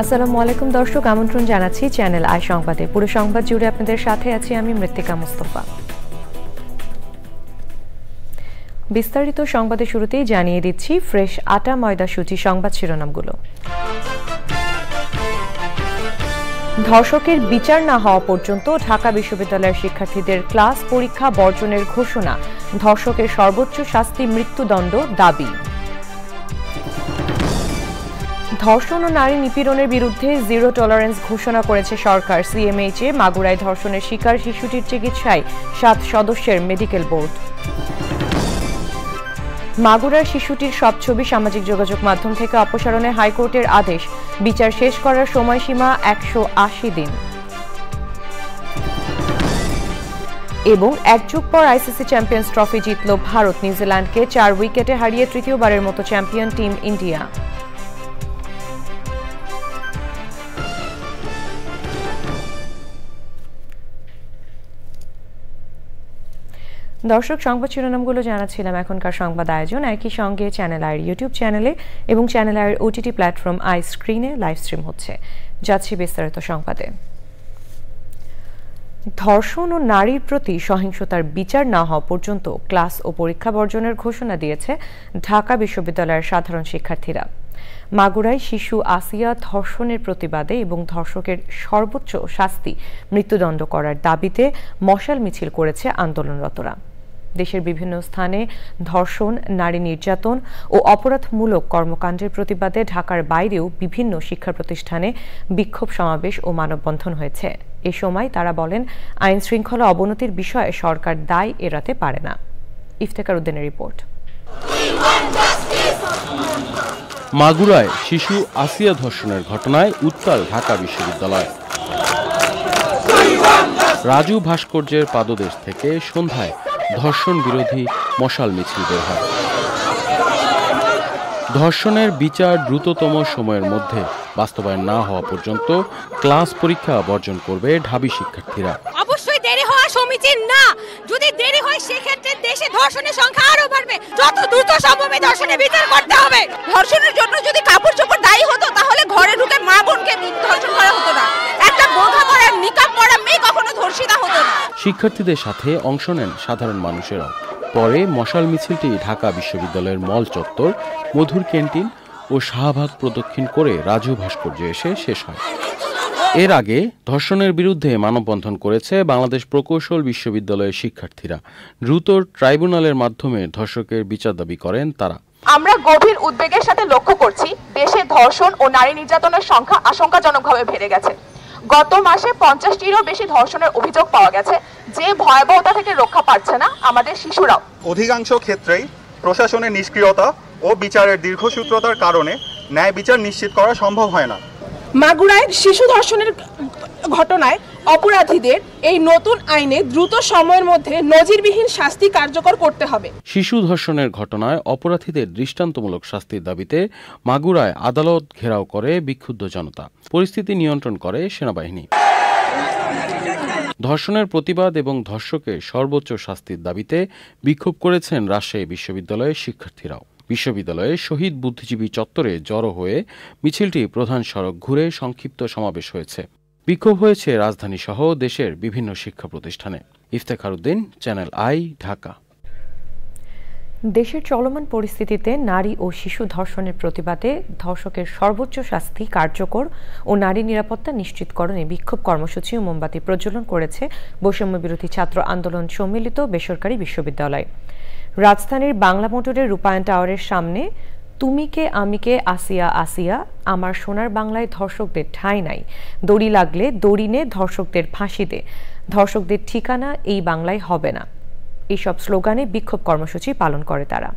আসসালামু আলাইকুম দর্শক, আমন্ত্রণ জানাচ্ছি চ্যানেল আই সংবাদে। পুরো সংবাদ জুড়ে আপনাদের সাথে আছি আমি মৃত্তিকা মুস্তফা। বিস্তারিত সংবাদের শুরুতেই জানিয়ে দিচ্ছি ফ্রেশ আটা ময়দা সূচি সংবাদ শিরোনামগুলো। ধর্ষকের বিচার না হওয়া পর্যন্ত ঢাকা বিশ্ববিদ্যালয়ের শিক্ষার্থীদের ক্লাস পরীক্ষা বর্জনের ঘোষণা, ধর্ষকের সর্বোচ্চ শাস্তি মৃত্যুদণ্ড দাবি। ধর্ষণ ও নারী নিপীড়নের বিরুদ্ধে জিরো টলারেন্স ঘোষণা করেছে সরকার। সিএমএইচে মাগুরায় ধর্ষণের শিকার শিশুটির চিকিৎসায় 7 সদস্যের মেডিকেল বোর্ড। মাগুরার শিশুটির সব ছবি সামাজিক যোগাযোগ মাধ্যম থেকে অপসারণে হাইকোর্টের আদেশ, বিচার শেষ করার সময়সীমা 180 দিন। এবং এক যুগ পর আইসিসি চ্যাম্পিয়ন্স ট্রফি জিতল ভারত, নিউজিল্যান্ডকে 4 উইকেটে হারিয়ে তৃতীয়বারের মতো চ্যাম্পিয়ন টিম ইন্ডিয়া। দর্শক, সংবাদ শিরোনামগুলো জানাচ্ছিলাম। এখনকার সংবাদ আয়োজন একই সঙ্গে চ্যানেল আইয়ের ইউটিউব চ্যানেলে এবং চ্যানেল আইয়ের ওটিটি প্ল্যাটফর্ম আই স্ক্রিনে লাইভ স্ট্রিম হচ্ছে। যাচ্ছি বিস্তারিত সংবাদে। ধর্ষণ ও নারীর প্রতি সহিংসতার বিচার না হওয়া পর্যন্ত ক্লাস ও পরীক্ষা বর্জনের ঘোষণা দিয়েছে ঢাকা বিশ্ববিদ্যালয়ের সাধারণ শিক্ষার্থীরা। মাগুরায় শিশু আসিয়া ধর্ষণের প্রতিবাদে এবং ধর্ষকের সর্বোচ্চ শাস্তি মৃত্যুদণ্ড করার দাবিতে মশাল মিছিল করেছে আন্দোলনরতরা। দেশের বিভিন্ন স্থানে ধর্ষণ, নারী নির্যাতন ও অপরাধমূলক কর্মকাণ্ডের প্রতিবাদে ঢাকার বাইরেও বিভিন্ন শিক্ষা প্রতিষ্ঠানে বিক্ষোভ সমাবেশ ও মানববন্ধন হয়েছে। এ সময় তারা বলেন, আইন শৃঙ্খলা অবনতির বিষয়ে সরকার দায় এড়াতে পারে না। ইফতেখার উদ্দিনের রিপোর্ট। মাগুরায় শিশু আসিয়া ধর্ষণের ঘটনায় উত্তাল ঢাকা বিশ্ববিদ্যালয়। রাজু ভাস্কর্যের পাদদেশ থেকে সন্ধ্যায় ধর্ষণ বিরোধী মশাল মিছিল বের হয়। ধর্ষণের বিচার দ্রুততম সময়ের মধ্যে বাস্তবায়ন না হওয়া পর্যন্ত ক্লাস পরীক্ষা বর্জন করবে ঢাবি শিক্ষার্থীরা। অবশ্যই দেরি হওয়া সমীচীন না। যদি দেরি হয় সেক্ষেত্রে দেশে ধর্ষণের সংখ্যা আরো বাড়বে। যত দ্রুত সম্ভব ধর্ষণের বিচার করতে হবে। ধর্ষণের জন্য যদি কাপড় চোপড় দায়ী হতো তাহলে ঘরে ঢুকে মা বোনকে ধর্ষণ করা হতো না। একটা বোরখা পরা নিকাব পরা মেয়ে কখনো ধর্ষিতা হতো না। শিক্ষার্থীদের সাথে অংশ নেন সাধারণ মানুষেরাও। পরে মশাল মিছিলটি ঢাকা বিশ্ববিদ্যালয়ের মল চত্বর, মধুর ক্যান্টিন ও শাহবাগ প্রদক্ষিণ করে রাজু ভাস্কর্যে এসে শেষ হয়। এর আগে ধর্ষণের বিরুদ্ধে মানববন্ধন করেছে বাংলাদেশ প্রকৌশল বিশ্ববিদ্যালয়ের শিক্ষার্থীরা। দ্রুত ট্রাইব্যুনালের মাধ্যমে ধর্ষকের বিচার দাবি করেন তারা। আমরা গভীর উদ্বেগের সাথে লক্ষ্য করছি, দেশে ধর্ষণ ও নারী নির্যাতনের সংখ্যা আশঙ্কাজনকভাবে বেড়ে গেছে। গত মাসে 50টিরও বেশি ধর্ষণের অভিযোগ পাওয়া গেছে। যে ভয়াবহতা থেকে রক্ষা পাচ্ছে না আমাদের শিশুরাও। অধিকাংশ ক্ষেত্রেই প্রশাসনের নিষ্ক্রিয়তা ও বিচারের দীর্ঘসূত্রতার কারণে ন্যায় বিচার নিশ্চিত করা সম্ভব হয় না। মাগুরায় শিশু ধর্ষণের ঘটনায় অপরাধীদের এই নতুন আইনে দ্রুত সময়ের মধ্যে নজিরবিহীন শাস্তি কার্যকর করতে হবে। শিশু ধর্ষণের ঘটনায় অপরাধীদের দৃষ্টান্তমূলক শাস্তির দাবিতে মাগুরায় আদালত ঘেরাও করে বিক্ষুব্ধ জনতা। পরিস্থিতি নিয়ন্ত্রণ করে সেনাবাহিনী। ধর্ষণের প্রতিবাদ এবং ধর্ষকের সর্বোচ্চ শাস্তির দাবিতে বিক্ষোভ করেছেন রাজশাহী বিশ্ববিদ্যালয়ের শিক্ষার্থীরাও। বিশ্ববিদ্যালয়ে শহীদ বুদ্ধিজীবী চত্বরে জড়ো হয়ে মিছিলটি প্রধান সড়ক ঘুরে সংক্ষিপ্ত সমাবেশ হয়েছে। বিক্ষোভ হয়েছে রাজধানী সহ দেশের বিভিন্ন শিক্ষা প্রতিষ্ঠানে। Iftekhar Uddin, channel I, Dhaka. দেশের চলমান পরিস্থিতিতে নারী ও শিশু ধর্ষণের প্রতিবাদে ধর্ষকের সর্বোচ্চ শাস্তি কার্যকর ও নারী নিরাপত্তা নিশ্চিতকরণে বিক্ষোভ কর্মসূচি ও মোমবাতি প্রজ্বলন করেছে বৈষম্য বিরোধী ছাত্র আন্দোলন সম্মিলিত বেসরকারি বিশ্ববিদ্যালয়। রাজধানীর বাংলা মোটরের রূপায়ণ টাওয়ারের সামনে তুমি কে আমি কে আসিয়া আসিয়া, আমার সোনার বাংলায় ধর্ষকদের ঠাঁই নাই, দড়ি লাগলে দড়ি নে, ধর্ষকদের ফাঁসি দে, ধর্ষকদের ঠিকানা এই বাংলায় হবে না, এইসব স্লোগানে বিক্ষোভ কর্মসূচি পালন করে তারা।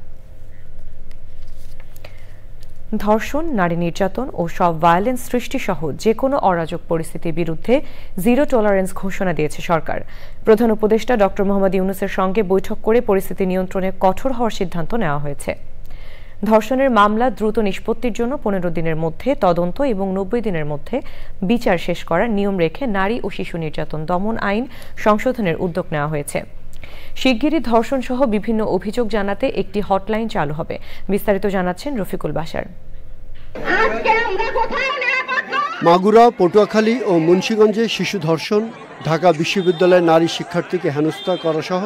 ধর্ষণ, নারী নির্যাতন ও সব ভায়োলেন্স সৃষ্টি সহ যে কোনো অরাজক পরিস্থিতির বিরুদ্ধে জিরো টলারেন্স ঘোষণা দিয়েছে সরকার। প্রধান উপদেষ্টা ডক্টর মোহাম্মদ ইউনূসের সঙ্গে বৈঠক করে পরিস্থিতি নিয়ন্ত্রণে কঠোর হওয়ার সিদ্ধান্ত নেওয়া হয়েছে। ধর্ষণের মামলা দ্রুত নিষ্পত্তির জন্য 15 দিনের মধ্যে তদন্ত এবং 90 দিনের মধ্যে বিচার শেষ করার নিয়ম রেখে নারী ও শিশু নির্যাতন দমন আইন সংশোধনের উদ্যোগ নেওয়া হয়েছে। শিগগিরই ধর্ষণ সহ বিভিন্ন অভিযোগ জানাতে একটি হটলাইন চালু হবে। বিস্তারিত জানাচ্ছেন রফিকুল বাশার। মাগুরা, পটুয়াখালী ও মুন্সিগঞ্জে শিশু ধর্ষণ, ঢাকা বিশ্ববিদ্যালয়ের নারী শিক্ষার্থীকে হেনস্থা করা সহ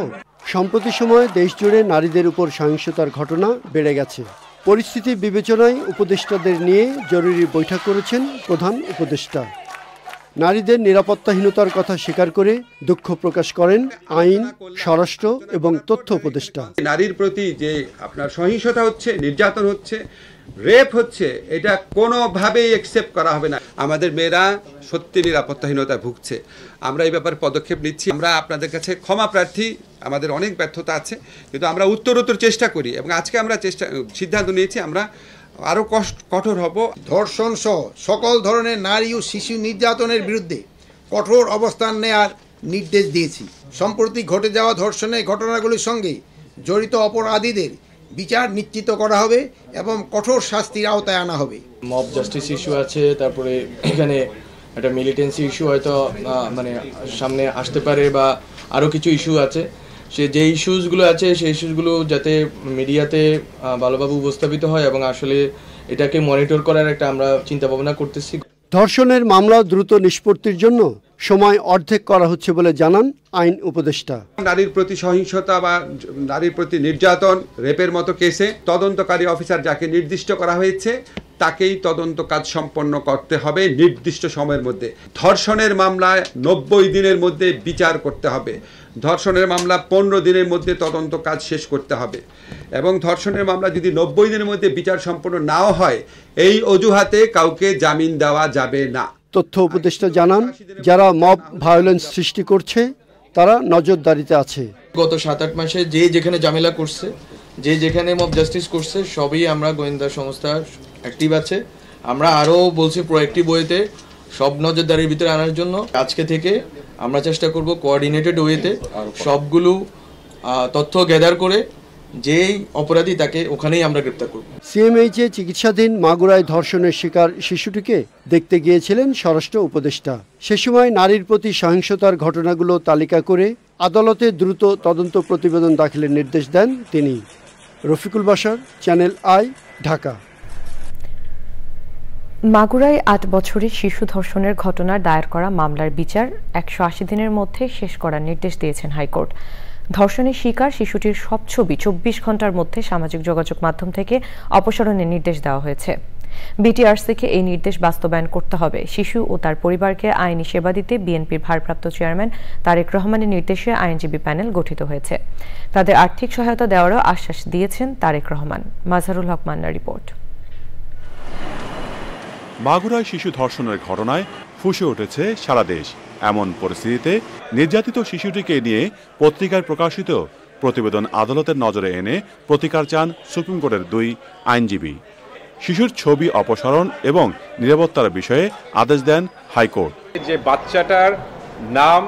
সম্প্রতি সময়ে দেশজুড়ে নারীদের উপর সহিংসতার ঘটনা বেড়ে গেছে। পরিস্থিতি বিবেচনায় উপদেষ্টাদের নিয়ে জরুরি বৈঠক করেছেন প্রধান উপদেষ্টা। নারীদের নিরাপত্তাহীনতার কথা স্বীকার করে দুঃখ প্রকাশ করেন আইন, স্বরাষ্ট্র এবং তথ্য উপদেষ্টা। নারীর প্রতি যে আপনার সহিংসতা হচ্ছে, নির্যাতন হচ্ছে, রেপ হচ্ছে, এটা কোনোভাবেই অ্যাকসেপ্ট করা হবে না। আমাদের মেয়েরা সত্যি নিরাপত্তাহীনতায় ভুগছে। আমরা এই ব্যাপারে পদক্ষেপ নিচ্ছি। আমরা আপনাদের কাছে ক্ষমা প্রার্থী, আমাদের অনেক ব্যর্থতা আছে, কিন্তু আমরা উত্তরোত্তর চেষ্টা করি এবং আজকে আমরা সিদ্ধান্ত নিয়েছি আমরা আরও কঠোর হব। ধর্ষণ সহ সকল ধরনের নারী ও শিশু নির্যাতনের বিরুদ্ধে কঠোর অবস্থান নেয়ার নির্দেশ দিয়েছি। সম্প্রতি ঘটে যাওয়া ধর্ষণের ঘটনাগুলির সঙ্গে জড়িত অপরাধীদের বিচার নিশ্চিত করা হবে এবং কঠোর শাস্তির আওতায় আনা হবে। মব জাস্টিস ইস্যু আছে, তারপরে এখানে একটা মিলিটেন্সি ইস্যু হয়তো মানে সামনে আসতে পারে, বা আরও কিছু ইস্যু আছে। যে ইস্যুসগুলো আছে সেই ইস্যুসগুলো যাতে মিডিয়াতে ভালোভাবে উপস্থাপিত হয় এবং আসলে এটাকে মনিটর করার একটা আমরা চিন্তা ভাবনা করতেছি। ধর্ষণের মামলা দ্রুত নিষ্পত্তির জন্য সময় অর্ধেক করা হচ্ছে বলে জানান আইন উপদেষ্টা। নারীর প্রতি সহিংসতা বা নারীর প্রতি নির্যাতন, রেপের মতো কেসে তদন্তকারী অফিসার যাকে নির্দিষ্ট করা হয়েছে তাকেই তদন্ত কাজ সম্পন্ন করতে হবে নির্দিষ্ট সময়ের মধ্যে। ধর্ষণের মামলায় 90 দিনের মধ্যে বিচার করতে হবে। ধর্ষণের মামলা 15 দিনের মধ্যে তদন্ত কাজ শেষ করতে হবে এবং ধর্ষণের মামলা যদি 90 দিনের মধ্যে বিচার সম্পন্ন নাও হয়, এই অজুহাতে কাউকে জামিন দেওয়া যাবে না। তথ্য উপদেষ্টা জানান, যারা মব ভায়োলেন্স সৃষ্টি করছে তারা নজরদারিতে আছে। গত 7-8 মাসে যে যেখানে ঝামেলা করছে, যে যেখানে মব জাস্টিস করছে, সবই আমরা গোয়েন্দা সংস্থা অ্যাক্টিভ আছে। আমরা আরও বলছি প্রোঅ্যাক্টিভ ওয়েতে সব নজরদারির ভিতরে আনার জন্য। আজকে থেকে আমরা চেষ্টা করব কোঅর্ডিনেটেড ওয়েতে সবগুলো তথ্য গ্যাদার করে যেই অপরাধী তাকে ওখানেই আমরা গ্রেপ্তার করব। সিএমএইচে চিকিৎসাধীন মাগুরায় ধর্ষণের শিকার শিশুটিকে দেখতে গিয়েছিলেন স্বরাষ্ট্র উপদেষ্টা। সে সময় নারীর প্রতি সহিংসতার ঘটনাগুলো তালিকা করে আদালতে দ্রুত তদন্ত প্রতিবেদন দাখিলের নির্দেশ দেন তিনি। Rafiqul Bashar, channel I, Dhaka. মাগুরায় 8 বছরের শিশু ধর্ষণের ঘটনার দায়ের করা মামলার বিচার 180 দিনের মধ্যে শেষ করার নির্দেশ দিয়েছেন হাইকোর্ট। ধর্ষণের শিকার শিশুটির সব ছবি 24 ঘন্টার মধ্যে সামাজিক যোগাযোগ মাধ্যম থেকে অপসারণের নির্দেশ দেওয়া হয়েছে। বিটিআরসিকে এই নির্দেশ বাস্তবায়ন করতে হবে। শিশু ও তার পরিবারকে আইনি সেবা দিতে বিএনপির ভারপ্রাপ্ত চেয়ারম্যান তারেক রহমানের নির্দেশে আইনজীবী প্যানেল গঠিত হয়েছে। তাদের আর্থিক সহায়তা দেওয়ারও আশ্বাস দিয়েছেন তারেক রহমান। মাজহারুল হক মান্নার রিপোর্ট। মাগুরায় শিশু ধর্ষণের ঘটনায় ফুঁসে উঠেছে সারা দেশ। এমন পরিস্থিতিতে নির্যাতিত শিশুটিকে নিয়ে পত্রিকায় প্রকাশিত প্রতিবেদন আদালতের নজরে এনে প্রতিকার চান সুপ্রিম কোর্টের 2 আইনজীবী। শিশুর ছবি অপসারণ এবং নিরাপত্তার বিষয়ে আদেশ দেন হাইকোর্ট। যে বাচ্চাটার নাম,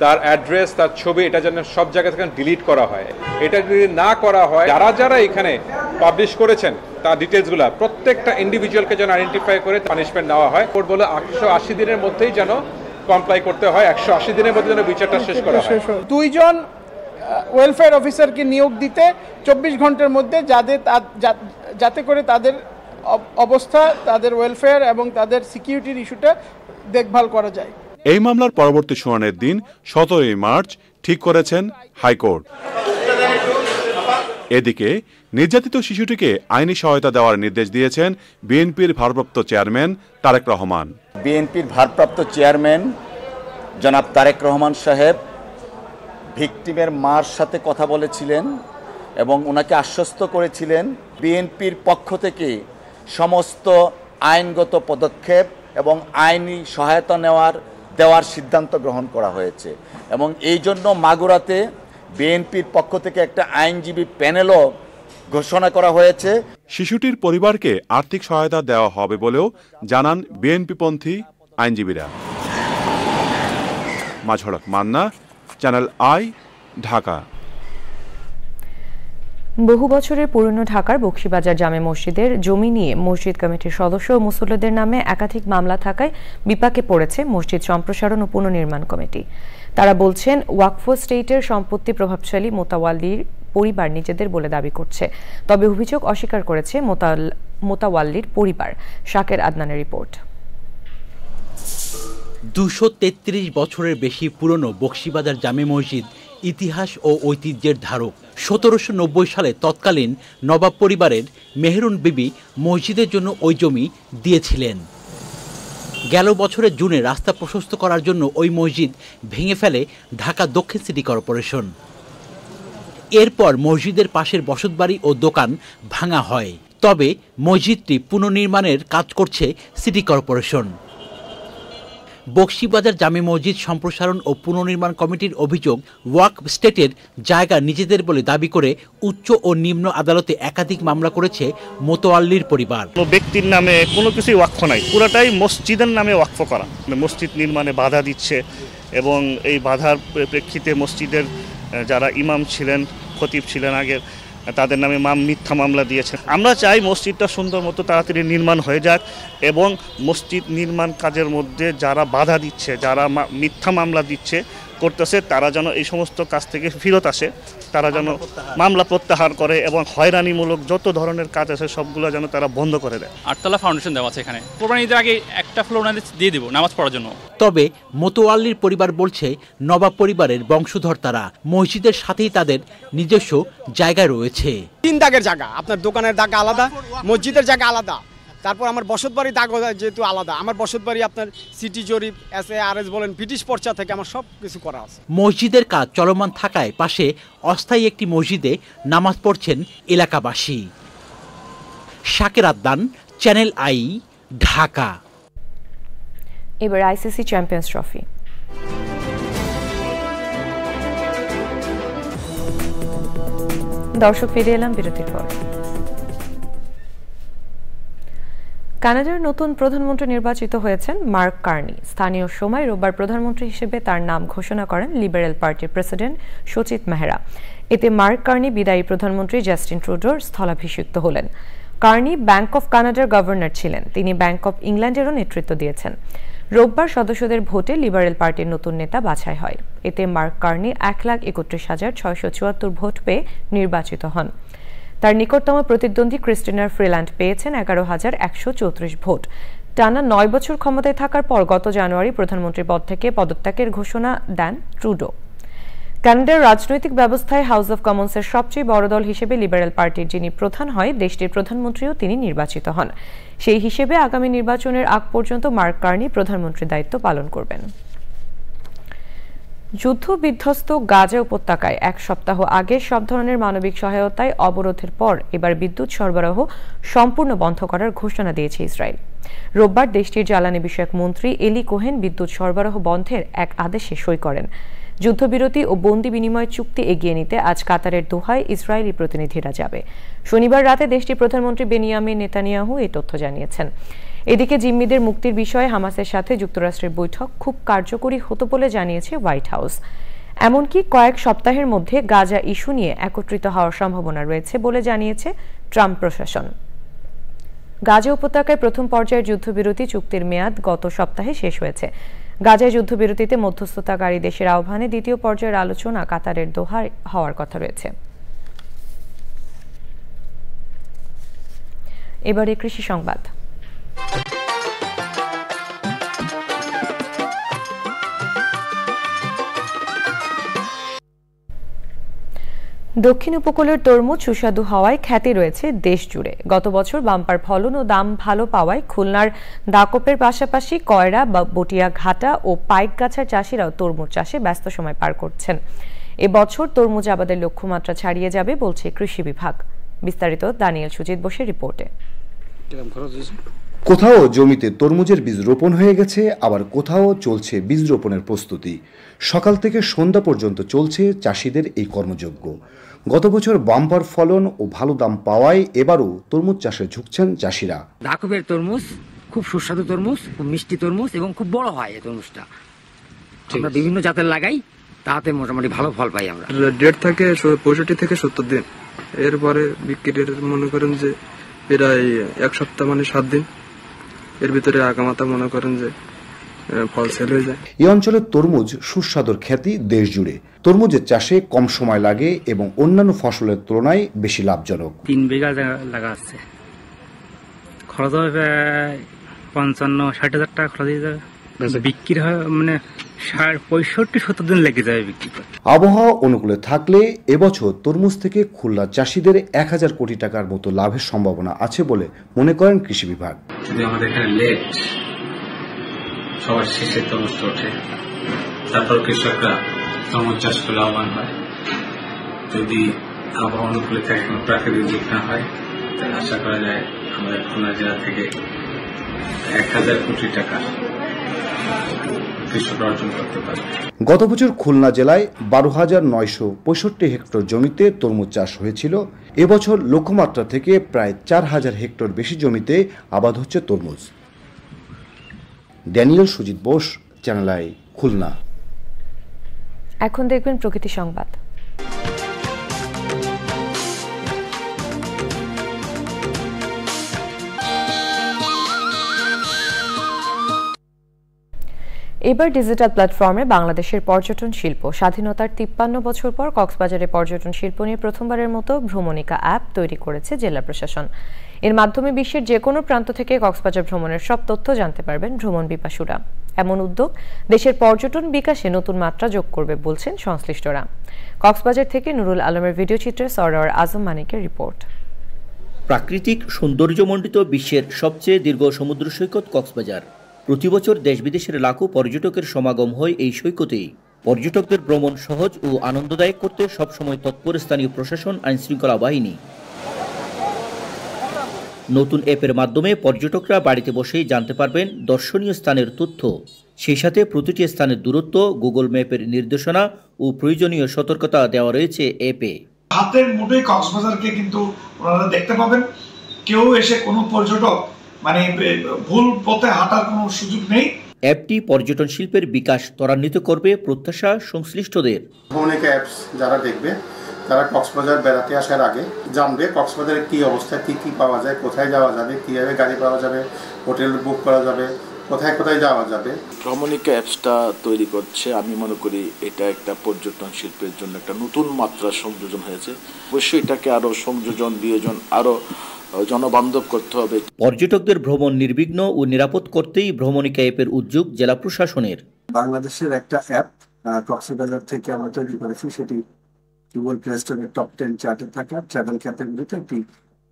তার অ্যাড্রেস, তার ছবি, এটা যেন সব জায়গা থেকে ডিলিট করা হয়। এটা যদি না করা হয়, যারা এখানে পাবলিশ করেছেন তার ডিটেলসগুলো প্রত্যেকটা ইন্ডিভিজুয়ালকে যেন আইডেন্টিফাই করে পানিশমেন্ট নেওয়া হয়। কোর্ট বলে 180 দিনের মধ্যেই যেন কমপ্লাই করতে হয়, 180 দিনের মধ্যে যেন বিচারটা শেষ করা হয়। 2 জন ওয়েলফেয়ার অফিসারকে নিয়োগ দিতে 24 ঘন্টার মধ্যে, যাতে করে তাদের অবস্থা, তাদের ওয়েলফেয়ার এবং তাদের সিকিউরিটির ইস্যুটা দেখভাল করা যায়। এই মামলার পরবর্তী শুনানির দিন 17 মার্চ ঠিক করেছেন হাইকোর্ট। এদিকে নির্যাতিত শিশুটিকে আইনি সহায়তা দেওয়ার নির্দেশ দিয়েছেন বিএনপির ভারপ্রাপ্ত চেয়ারম্যান তারেক রহমান। বিএনপির ভারপ্রাপ্ত চেয়ারম্যান জনাব তারেক রহমান সাহেব ভিকটিমের মার সাথে কথা বলেছিলেন এবং ওনাকে আশ্বস্ত করেছিলেন বিএনপির পক্ষ থেকে সমস্ত আইনগত পদক্ষেপ এবং আইনি সহায়তা দেওয়ার সিদ্ধান্ত গ্রহণ করা হয়েছে এবং এই জন্য মাগুরাতে বিএনপির পক্ষ থেকে একটা আইনজীবী প্যানেলও ঘোষণা করা হয়েছে। শিশুটির পরিবারকে আর্থিক সহায়তা দেওয়া হবে বলেও জানান বিএনপিপন্থী আইনজীবীরা। মাজহারুল হক মান্না, চ্যানেল আই, ঢাকা। বহু বছরের পুরনো ঢাকার বকশীবাজার জামে মসজিদের জমি নিয়ে মসজিদ কমিটির সদস্য ও মুসল্লিদের নামে একাধিক মামলা থাকায় বিপাকে পড়েছে মসজিদ সম্প্রসারণ ও পুনর্নির্মাণ কমিটি। তারা বলছেন, ওয়াকফ স্টেটের সম্পত্তি প্রভাবশালী মোতাওয়াল্লির পরিবার নিজেদের বলে দাবি করছে। তবে অভিযোগ অস্বীকার করেছে মোতাওয়াল্লির পরিবার। শাকের আদনানের রিপোর্ট। 233 বছরের বেশি পুরনো বকশীবাজার জামে মসজিদ ইতিহাস ও ঐতিহ্যের ধারক। 1790 সালে তৎকালীন নবাব পরিবারের মেহরুন বিবি মসজিদের জন্য ওই জমি দিয়েছিলেন। গেল বছরের জুনে রাস্তা প্রশস্ত করার জন্য ওই মসজিদ ভেঙে ফেলে ঢাকা দক্ষিণ সিটি কর্পোরেশন। এরপর মসজিদের পাশের বসতবাড়ি ও দোকান ভাঙা হয়। তবে মসজিদটি পুনর্নির্মাণের কাজ করছে সিটি কর্পোরেশন। বকশীবাজার জামে মসজিদ সম্প্রসারণ ও পুনর্নির্মাণ কমিটির অভিযোগ, ওয়াকফ স্টেটের জায়গা নিজেদের বলে দাবি করে উচ্চ ও নিম্ন আদালতে একাধিক মামলা করেছে মোতোয়াল্লির পরিবার। ব্যক্তির নামে কোনো কিছুই ওয়াকফ নাই, পুরোটাই মসজিদের নামে ওয়াকফ করা। মসজিদ নির্মাণে বাধা দিচ্ছে এবং এই বাধার প্রেক্ষিতে মসজিদের যারা ইমাম ছিলেন, খতিব ছিলেন আগের, তাদের নামে মিথ্যা মামলা দিয়েছে। আমরা চাই মসজিদটা সুন্দর মতো তাড়াতাড়ি নির্মাণ হয়ে যাক এবং মসজিদ নির্মাণ কাজের মধ্যে যারা বাধা দিচ্ছে, যারা মিথ্যা মামলা করতেছে, তারা যেন এই সমস্ত কাজ থেকে ফিরত আসে, তারা যেন মামলা প্রত্যাহার করে এবং হয়রানিমূলক যত ধরনের কাজ আছে সবগুলো যেন তারা বন্ধ করে দেয়। 8তলা ফাউন্ডেশন দেওয়া আছে এখানে, কোরবানি ঈদের আগে একটা ফ্লোর দিয়ে দেব নামাজ পড়ার জন্য। তবে মোতোয়াল্লির পরিবার বলছে, নবাব পরিবারের বংশধর তারা, মসজিদের সাথেই তাদের নিজস্ব জায়গা রয়েছে। 3 দাগের জায়গা, আপনার দোকানের দাগ আলাদা, মসজিদের জায়গা আলাদা, তারপর আমার বসতবাড়ি দাগ যেহেতু আলাদা, আমার বসতবাড়ি আপনার সিটি জরিপ SARS বলেন ব্রিটিশ পর্চা থেকে আমার সব কিছু করা আছে। মসজিদের কাজ চলমান থাকায় পাশে অস্থায়ী একটি মসজিদে নামাজ পড়ছেন এলাকাবাসী। শাকের আদনান, চ্যানেল আই, ঢাকা। এবার ICC চ্যাম্পিয়ন্স ট্রফি। দর্শক, ফিরে এলাম বিরতির পর। কানাডার নতুন প্রধানমন্ত্রী নির্বাচিত হয়েছেন মার্ক কার্নি। স্থানীয় সময় রোববার প্রধানমন্ত্রী হিসেবে তার নাম ঘোষণা করেন লিবারেল পার্টির প্রেসিডেন্ট সচিত মেহরা। এতে মার্ক কার্নি বিদায়ী প্রধানমন্ত্রী জাস্টিন ট্রুডোর স্থলাভিষিক্ত হলেন। কার্নি ব্যাংক অফ কানাডার গভর্নর ছিলেন। তিনি ব্যাংক অফ ইংল্যান্ডেরও নেতৃত্ব দিয়েছেন। রোববার সদস্যদের ভোটে লিবারেল পার্টির নতুন নেতা বাছাই হয়। এতে মার্ক কার্নি 1,31,674 ভোট পেয়ে নির্বাচিত হন। তার নিকটতম প্রতিদ্বন্দ্বী ক্রিস্টিনার ফ্রিল্যান্ড পেয়েছেন 11,134 ভোট। টানা 9 বছর ক্ষমতায় থাকার পর গত জানুয়ারি প্রধানমন্ত্রী পদ থেকে পদত্যাগের ঘোষণা দেন ট্রুডো। কানাডার রাজনৈতিক ব্যবস্থায় হাউস অব কমন্সের সবচেয়ে বড় দল হিসেবে লিবারেল পার্টির যিনি প্রধান হয়, দেশটির প্রধানমন্ত্রীও তিনি নির্বাচিত হন। সেই হিসেবে আগামী নির্বাচনের আগ পর্যন্ত মার্ক কার্নি প্রধানমন্ত্রীর দায়িত্ব পালন করবেন। যুদ্ধ বিধ্বস্ত গাজা উপত্যকায় 1 সপ্তাহ আগে সব ধরনের মানবিক সহায়তায় অবরোধের পর এবার বিদ্যুৎ সরবরাহ সম্পূর্ণ বন্ধ করার ঘোষণা দিয়েছে ইসরায়েল। রোববার দেশটির জ্বালানি বিষয়ক মন্ত্রী এলি কোহেন বিদ্যুৎ সরবরাহ বন্ধের এক আদেশে সই করেন। যুদ্ধবিরতি ও বন্দি বিনিময় চুক্তি এগিয়ে নিতে আজ কাতারের দোহায় ইসরায়েলি প্রতিনিধিরা যাবে। শনিবার রাতে দেশটির প্রধানমন্ত্রী বেনিয়ামিন নেতানিয়াহু এই তথ্য জানিয়েছেন। এদিকে জিম্মিদের মুক্তির বিষয়ে হামাসের সাথে যুক্তরাষ্ট্রের বৈঠক খুব কার্যকরী হতো বলে জানিয়েছে হোয়াইট হাউস। এমনকি কয়েক সপ্তাহের মধ্যে গাজা ইস্যু নিয়ে একত্রিত হওয়ার সম্ভাবনা রয়েছে বলে জানিয়েছে ট্রাম্প প্রশাসন। গাজা উপত্যকায় প্রথম পর্যায়ের যুদ্ধবিরতি চুক্তির মেয়াদ গত সপ্তাহে শেষ হয়েছে। গাজায় যুদ্ধবিরতিতে মধ্যস্থতাকারী দেশের আহ্বানে দ্বিতীয় পর্যায়ের আলোচনা কাতারের দোহায় হওয়ার কথা রয়েছে। এবারে কৃষি সংবাদ। দক্ষিণ উপকূলের তরমুজ সুস্বাদু হওয়ায় খ্যাতি রয়েছে দেশ জুড়ে। গত বছর বাম্পার ফলন ও দাম ভালো পাওয়ায় খুলনার দাকপের পাশাপাশি কয়রা, বটিয়া ঘাটা ও পাইকগাছার চাষিরাও তরমুজ চাষে ব্যস্ত সময় পার করছেন। এবছর তরমুজ আবাদের লক্ষ্যমাত্রা ছাড়িয়ে যাবে বলছে কৃষি বিভাগ। বিস্তারিত দানিয়েল সুজিত বসের রিপোর্টে। কোথাও জমিতে তরমুজের বীজ রোপণ হয়ে গেছে, আবার কোথাও চলছে বীজ রোপণের প্রস্তুতি। সকাল থেকে সন্ধ্যা পর্যন্ত চলছে চাষিদের এই কর্মযজ্ঞ। গত বছর বাম্পার ফলন ও ভালো দাম পাওয়ায় এবারও তরমুজ চাষে ঝুঁকছেন চাষিরা। দাকপের তরমুজ খুব সুস্বাদু তরমুজ, খুব মিষ্টি তরমুজ এবং খুব বড় হয় এই তরমুজটা। আমরা বিভিন্ন জাতের লাগাই, তাতে মোটামুটি ভালো ফল পাই আমরা। ডেট থাকে 65 থেকে 70 দিন। এরপরে বিক্রির মনে করেন যে প্রায় 1 সপ্তাহ মানে 7 দিন। এর ভিতরে আগামাতা মনে করেন যে ফল সেল হয়ে যায়। এই অঞ্চলের তরমুজ সুস্বাদুর খ্যাতি দেশ জুড়ে। তরমুজের চাষে কম সময় লাগে এবং অন্যান্য ফসলের তুলনায় বেশি লাভজনক। 3 বিঘা লাগা আছে, খরচ হবে 55-60 হাজার টাকা খরচ হয়ে যাবে। বিক্রি হয় মানে 65-70 দিন লেগে যায় বিক্রি করতে। আবহাওয়া অনুকূলে থাকলে এবছর তরমুজ থেকে খুলনা চাষিদের 1000 কোটি টাকার মতো লাভের সম্ভাবনা আছে বলে মনে করেন কৃষি বিভাগ। যদি আমাদের এখানে লেট সবার শেষে তরমুজটা ওঠে, তারপর কৃষকরা তরমুজ চাষ করে লাভবান হয়। যদি আবহাওয়া অনুকূলে থাকে, কোনো প্রাকৃতিক দিক না হয়, তাহলে আশা করা যায় আমাদের খুলনা জেলা থেকে 1000 কোটি টাকা কৃষকরা অর্জন করতে পারে। গত বছর খুলনা জেলায় 12,965 হেক্টর জমিতে তরমুজ চাষ হয়েছিল। এবছর লক্ষ্যমাত্রা থেকে প্রায় 4000 হেক্টর বেশি জমিতে আবাদ হচ্ছে তরমুজ। Daniel Sujit Bose, channel I, Khulna. এখন দেখবেন প্রকৃতি সংবাদ। এবার ডিজিটাল প্ল্যাটফর্মে বাংলাদেশের পর্যটন শিল্প। স্বাধীনতার 53 বছর পর কক্সবাজারে পর্যটন শিল্প নিয়ে প্রথমবারের মতো ভ্রমণিকা অ্যাপ তৈরি করেছে জেলা প্রশাসন। এর মাধ্যমে বিশ্বের যে কোনো প্রান্ত থেকে কক্সবাজার ভ্রমণের সব তথ্য জানতে পারবেন ভ্রমণ পিপাসুরা। এমন উদ্যোগ দেশের পর্যটন বিকাশে নতুন মাত্রা যোগ করবে বলছেন সংশ্লিষ্টরা। কক্সবাজার থেকে নুরুল আলমের ভিডিও চিত্রে সরওয়ার আজম মানিকের রিপোর্ট। প্রাকৃতিক সৌন্দর্যমণ্ডিত বিশ্বের সবচেয়ে দীর্ঘ সমুদ্র সৈকত কক্সবাজার। প্রতি বছর দেশ বিদেশের লাখো পর্যটকের সমাগম হয় এই সৈকতেই। পর্যটকদের ভ্রমণ সহজ ও আনন্দদায়ক করতে সবসময় তৎপর স্থানীয় প্রশাসন, আইনশৃঙ্খলা বাহিনী। নতুন অ্যাপের মাধ্যমে পর্যটকরা বাড়িতে বসেই জানতে পারবেন দর্শনীয় স্থানের তথ্য। সেই সাথে প্রতিটি স্থানের দূরত্ব, গুগল ম্যাপের নির্দেশনা ও প্রয়োজনীয় সতর্কতা দেওয়া রয়েছে অ্যাপে। হাতের মুঠোয় কক্সবাজারকে কিন্তু ওনারা দেখতে পাবেন। কেউ এসে কোনো পর্যটক মানে ভুল পথে হাঁটার কোনো সুযোগ নেই। অ্যাপটি পর্যটন শিল্পের বিকাশ ত্বরান্বিত করবে প্রত্যাশা সংশ্লিষ্টদের। ভ্রমণিকা অ্যাপস যারা দেখবে তারা কক্সবাজার বেড়াতে আসার আগে জানবে কক্সবাজারে কি অবস্থায় কি কি পাওয়া যায়, কোথায় যাওয়া যাবে, কীভাবে গাড়ি পাওয়া যাবে, হোটেল বুক করা যাবে, কোথায় কোথায় যাওয়া যাবে। ভ্রমণিকা অ্যাপসটা তৈরি করছে, আমি মনে করি এটা একটা পর্যটন শিল্পের জন্য একটা নতুন মাত্রার সংযোজন হয়েছে। অবশ্যই এটাকে আরো সংযোজন, বিয়োজন আরো জনবান্ধব করতে হবে। পর্যটকদের ভ্রমণ নির্বিঘ্ন ও নিরাপদ করতেই ভ্রমণিকা অ্যাপের উদ্যোগ জেলা প্রশাসনের। বাংলাদেশের একটা অ্যাপ কক্সবাজার থেকে আমরা তৈরি করেছি, সেটি গুগল প্লে স্টোরের টপ 10 চার্টে থাকা ট্রাভেল ক্যাটাগরিতে একটি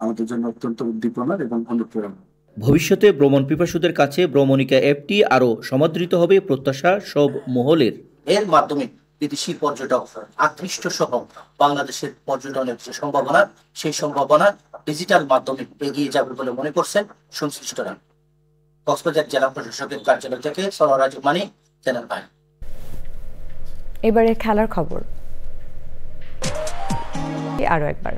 আমাদের জন্য অত্যন্ত উদ্দীপনার এবং অনুপ্রেরণা। ভবিষ্যতে ভ্রমণ পিপাসুদের কাছে ভ্রমণিকা অ্যাপটি আরো সমাদৃত হবে প্রত্যাশা সব মহলের। এর মাধ্যমে বিদেশি পর্যটক আকৃষ্ট সহ বাংলাদেশের পর্যটনের যে সম্ভাবনা, সেই সম্ভাবনা ডিজিটাল মাধ্যমে এগিয়ে যাবে বলে মনে করছেন সংশ্লিষ্টরা। কক্সবাজার জেলা প্রশাসকের কার্যালয় থেকে সরওয়ার আজম মানিক, চ্যানেল আই। এবারে খেলার খবর আরো একবার।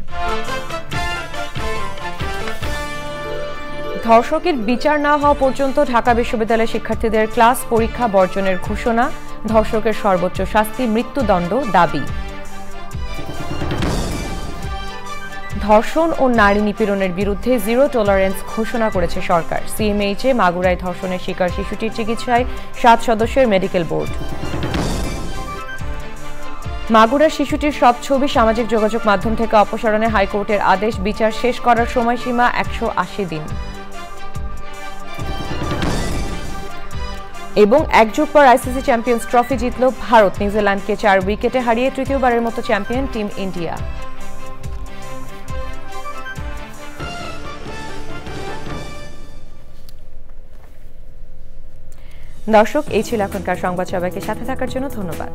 ধর্ষকের বিচার না হওয়া পর্যন্ত ঢাকা বিশ্ববিদ্যালয়ের শিক্ষার্থীদের ক্লাস পরীক্ষা বর্জনের ঘোষণা। ধর্ষকের সর্বোচ্চ শাস্তি মৃত্যুদণ্ড দাবি। ধর্ষণ ও নারী নিপীড়নের বিরুদ্ধে জিরো টলারেন্স ঘোষণা করেছে সরকার। সিএমএইচে মাগুরায় ধর্ষণের শিকার শিশুটির চিকিৎসায় 7 সদস্যের মেডিকেল বোর্ড। মাগুরার শিশুটির সব ছবি সামাজিক যোগাযোগ মাধ্যম থেকে অপসারণে হাইকোর্টের আদেশ। বিচার শেষ করার সময়সীমা 180 দিন। এবং এক যুগ পর আইসিসি চ্যাম্পিয়ন্স ট্রফি জিতল ভারত। নিউজিল্যান্ডকে 4 উইকেটে হারিয়ে তৃতীয়বারের মতো চ্যাম্পিয়ন টিম ইন্ডিয়া। দর্শক, এই ছিল এখনকার সংবাদ। সবাইকে সাথে থাকার জন্য ধন্যবাদ।